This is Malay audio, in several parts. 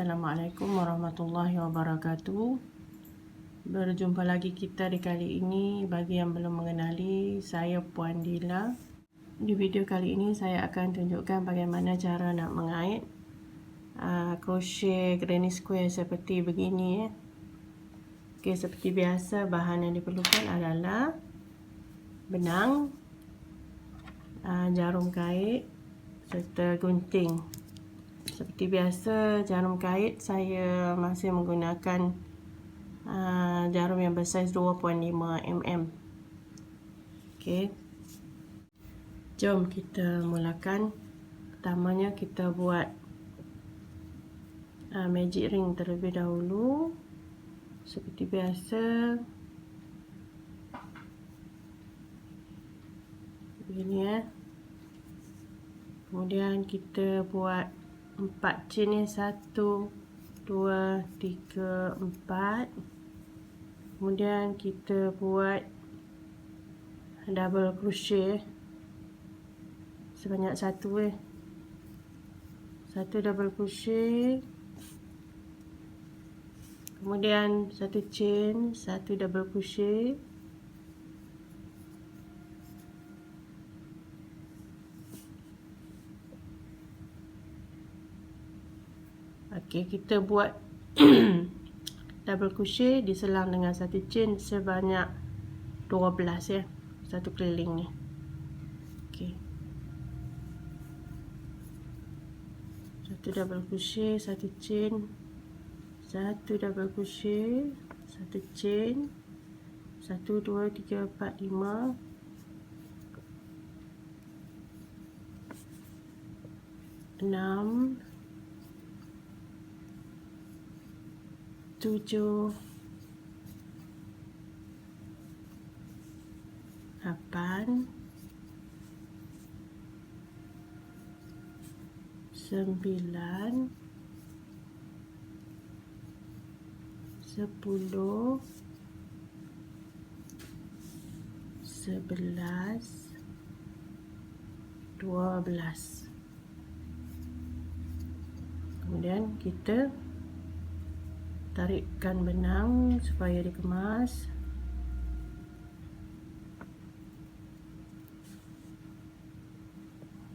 Assalamualaikum warahmatullahi wabarakatuh. Berjumpa lagi kita di kali ini. Bagi yang belum mengenali, saya Puan Dila. Di video kali ini saya akan tunjukkan bagaimana cara nak mengait crochet granny square seperti begini. Okey, seperti biasa bahan yang diperlukan adalah benang, jarum kait serta gunting. Seperti biasa, jarum kait saya masih menggunakan jarum yang bersaiz 2.5 mm. Okey. Jom kita mulakan. Pertamanya kita buat magic ring terlebih dahulu. Seperti biasa. Begini ya. Kemudian kita buat 4 chain ni, 1 2 3 4. Kemudian kita buat double crochet sebanyak 1 satu double crochet, kemudian 1 chain, 1 double crochet, okey, kita buat double crochet diselang dengan 1 chain sebanyak 12 ya, satu keliling ni. Okey. 1 double crochet, 1 chain, 1 double crochet, 1 chain, 1 2 3 4 5, 6 7 8 9 10 11 12. Kemudian kita tarikkan benang supaya dikemas.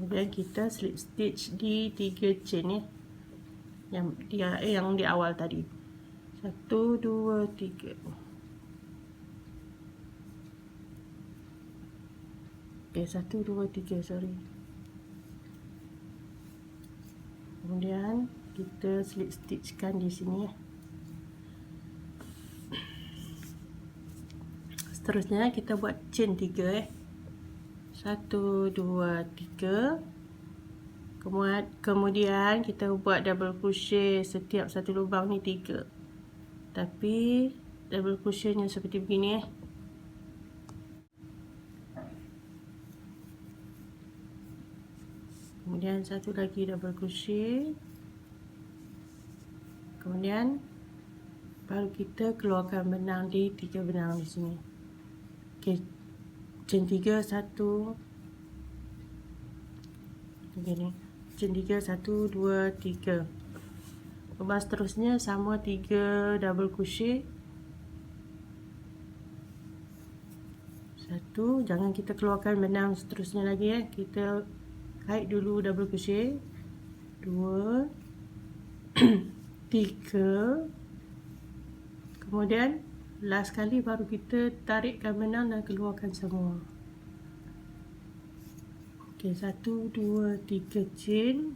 Kemudian kita slip stitch di 3 chain ya, yang di awal tadi. 1 2 3. Okey, 1 2 3, sorry. Kemudian kita slip stitchkan di sini ya. Seterusnya kita buat chain 3 1 2 3. Kemudian kita buat double crochet setiap satu lubang ni 3. Tapi double crochetnya seperti begini Kemudian satu lagi double crochet. Kemudian baru kita keluarkan benang di 3 benang di sini. Okey. Chain 3 1. Begini. Chain 3 1 2 3. Lepas seterusnya sama 3 double crochet. 1, jangan kita keluarkan benang seterusnya lagi ya. Kita kait dulu double crochet. 2 3. Kemudian last kali baru kita tarikkan benang dan keluarkan semua. Okey, 1 2 3 chain.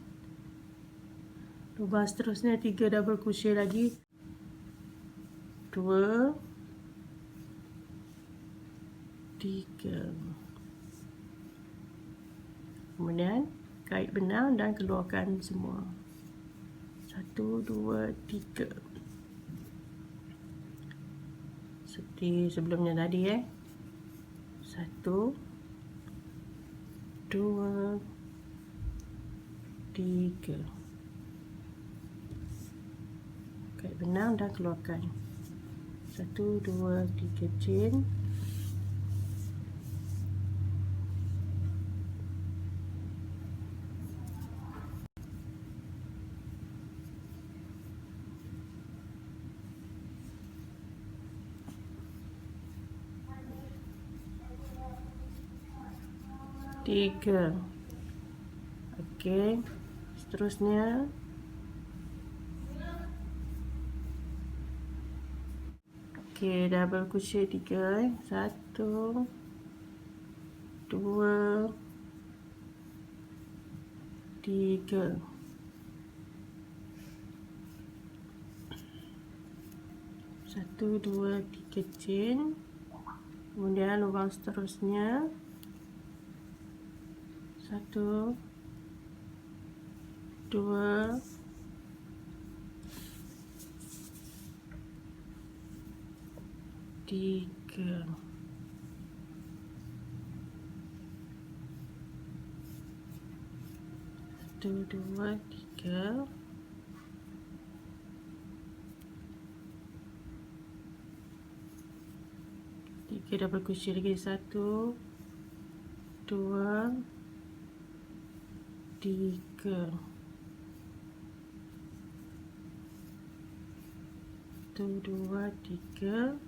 Lepas seterusnya 3 double crochet lagi. 2 3. Kemudian kait benang dan keluarkan semua. 1 2 3. Seperti sebelumnya tadi 1 2 3. Kait benang dan keluarkan. 1 2 3 chain. 3. Okey, seterusnya okey, double crochet 3 1 2 3. Satu, dua, tiga chain. Kemudian lubang seterusnya 1 2 3. 1 2 3. Double crochet lagi 1 2 3. 1 2 3.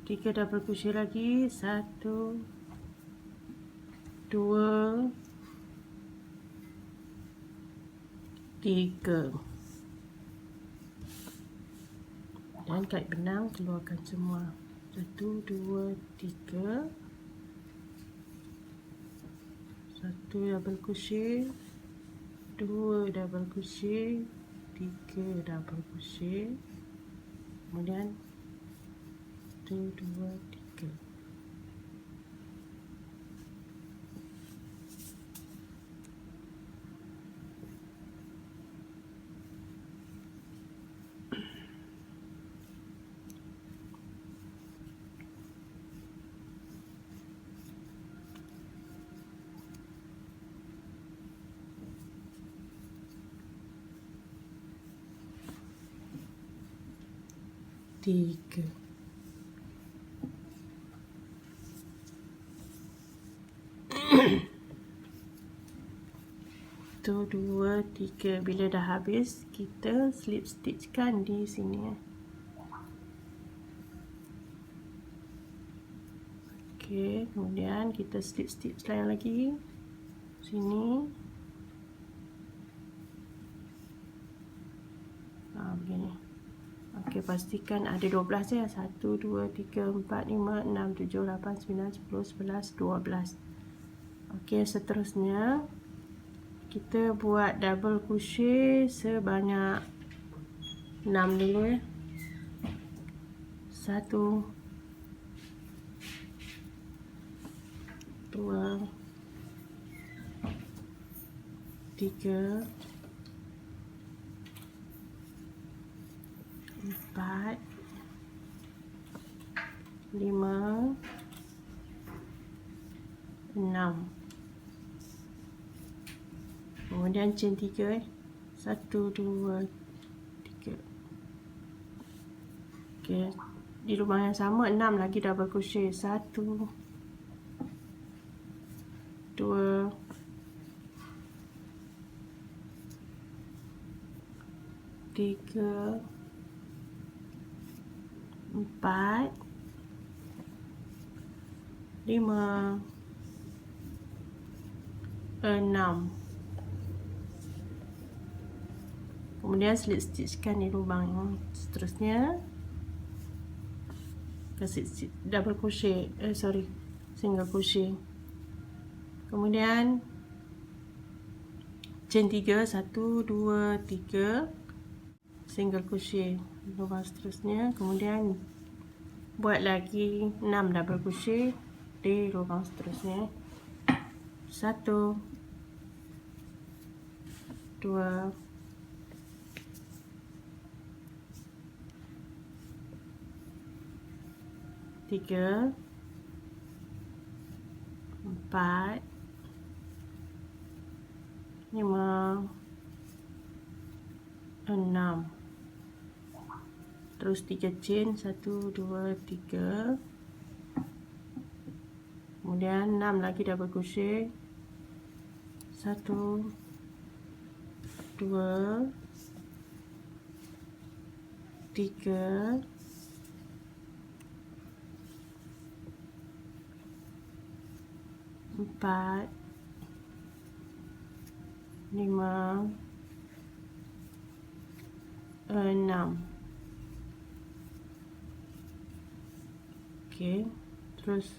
3 double crochet lagi 1 2 3. Dan kait benang keluarkan semua. 1 2 3. 1 double crochet, 2 double crochet, 3 double crochet, kemudian 1 2 3. Tiga. 1 2 3. Bila dah habis, kita slip stitchkan di sini. Okey, kemudian kita slip stitch lain lagi sini. Begini. Okey, pastikan ada 12 ya. 1 2 3 4 5 6 7 8 9 10 11 12. Okey, seterusnya kita buat double crochet sebanyak 6 dulu ya. 1 2 3 4 5 6. Kemudian chain 3 1 2 3. Okey, di lubang yang sama 6 lagi double crochet. 1 2 3 4 5 6. Kemudian slip stitchkan di lubang yang seterusnya. Kasih double crochet, single crochet. Kemudian chain 3 1 2 3, single crochet lubang seterusnya. Kemudian buat lagi 6 double crochet di lubang seterusnya. 1 2 3 4 5 6. Terus 3 chain 1 2 3. Kemudian 6 lagi double crochet. 1 2 3 4 4, 5, 6. Okey, terus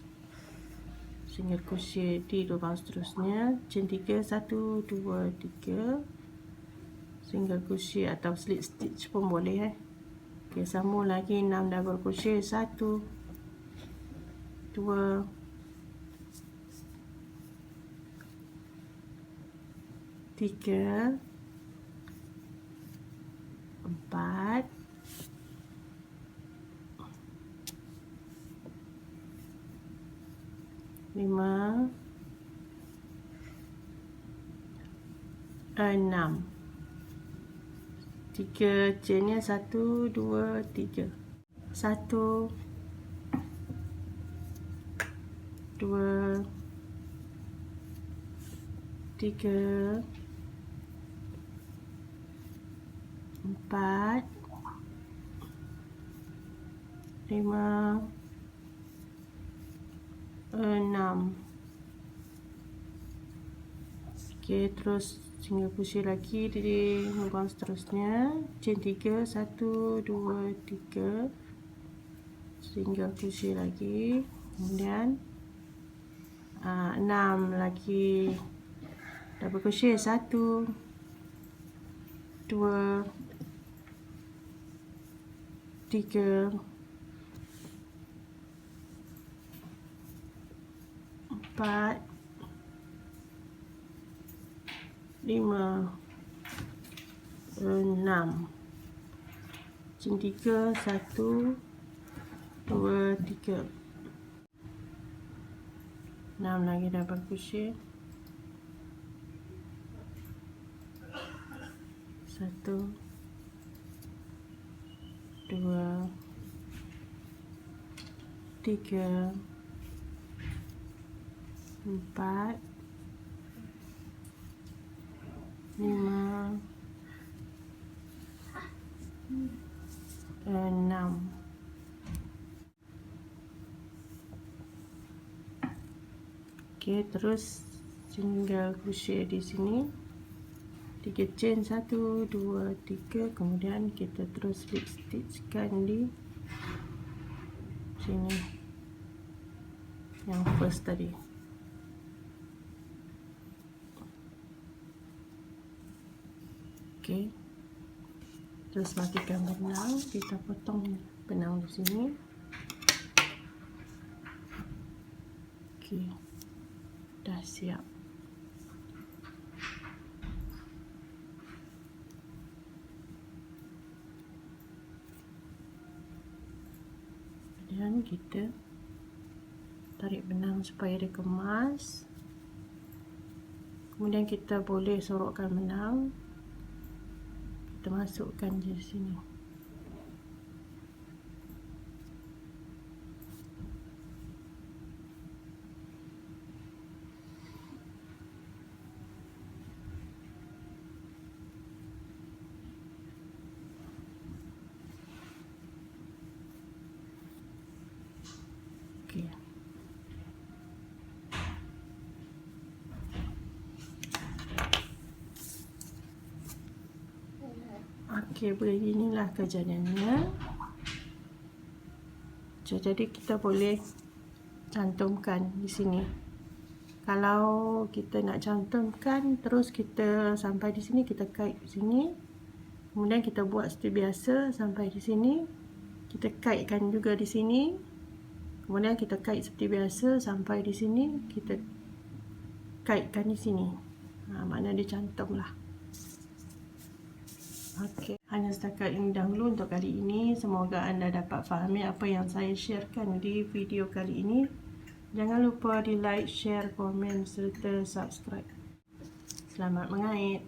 single crochet di lubang seterusnya, chain 3, 1, 2, 3, single crochet atau slip stitch pun boleh. Okey, sambung lagi 6 double crochet, 1, 2, 3, 4, 5, 6. 3 chainnya 1, 2, 3. 1, 2, 3, 4, 5, 6. Okey, terus single crochet lagi di lubang seterusnya, chain 3, 1, 2, 3, single crochet lagi, kemudian 6 lagi double crochet, 1, 2, 3, 4, 5, 6. Chain 3, 1, 2, 3. 6 lagi double crochet, 1, 2, 3, 4, 5, 6. Okey, terus single crochet di sini, 3 chain, 1, 2, 3, kemudian kita terus slip stitchkan di sini yang first tadi. Okey, terus matikan benang, kita potong benang di sini. Okey, dah siap. Dan kita tarik benang supaya dia kemas. Kemudian kita boleh sorokkan benang, kita masukkan di sini. Okey. Okey, beginilah kejadiannya. Jadi kita boleh cantumkan di sini. Kalau kita nak cantumkan, terus kita sampai di sini, kita kait di sini. Kemudian kita buat seperti biasa sampai di sini. Kita kaitkan juga di sini. Kemudian kita kait seperti biasa sampai di sini, kita kaitkan di sini. Makna dia cantumlah. Okey, hanya setakat ini dahulu untuk kali ini. Semoga anda dapat fahami apa yang saya sharekan di video kali ini. Jangan lupa di like, share, komen serta subscribe. Selamat mengait.